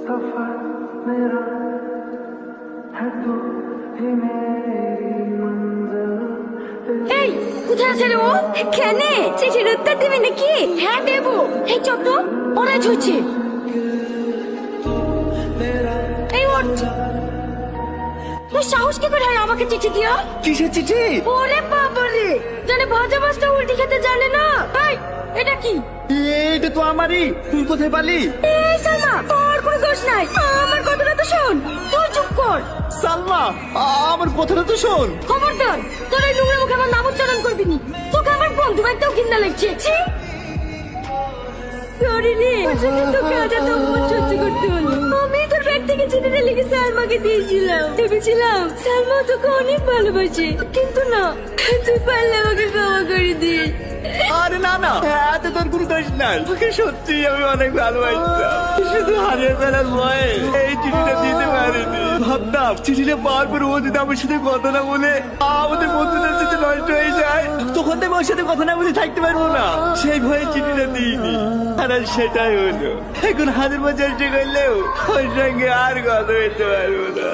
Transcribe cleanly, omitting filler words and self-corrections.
सफर मेरा है तू ही मेरी मंजिल। এই কোথায় আছে রে ও? কেনে চিঠির উত্তর দিবি নাকি? হ্যাঁ দেবো। এই চল তো, ওরা ঝুলছে। এই ওঠ, তোর সাহস কি করে হয় আমাকে চিঠি দিয়া? কিসের চিঠি? ওরে বাবারে, জানে ভাজা মাছটা উল্টি খেতে জানে না। এই এটা কি? এটা তো আমারই, তুই কোথায় পালি? এই সালমা, তোর কোনো দোষ নাই, আমার কথাটা তো শোন। তুই চুপ কর। সালমা, আমার কথাটা তো শোন। খবরদার, তোর এই নোংরা মুখে আমার নাম উচ্চারণ করবি নি। তোকে আমার বন্ধু বাড়িতেও ঘৃণা লাগছে। সরি রে, তোকে আজ এত অপমান সহ্য করতে হলো। আমি তোর ব্যাগ থেকে চিঠিটা লিখে সালমাকে দিয়েছিলাম। ভেবেছিলাম সালমা তোকে অনেক ভালোবাসে, কিন্তু না, তুই পারলে আমাকে ক্ষমা করে দিস। আরে না না, এত তোর কোনো দোষ নাই। তোকে সত্যি আমি অনেক ভালোবাসতাম, শুধু হারিয়ে ফেলার ভয়ে এই চিঠিটা দিতে পারিনি। ভাবতাম চিঠিটা পাওয়ার পর ও যদি আমার সাথে কথা না বলে আমাদের বন্ধুদের সাথে নষ্ট হয়ে যায়, তখন তো ওর সাথে কথা না বলে থাকতে পারবো না। সেই ভয়ে চিঠিটা দিইনি, আর আজ সেটাই হলো। এখন হাজার বার চেষ্টা করলেও ওর সঙ্গে আর কথা বলতে পারবো না।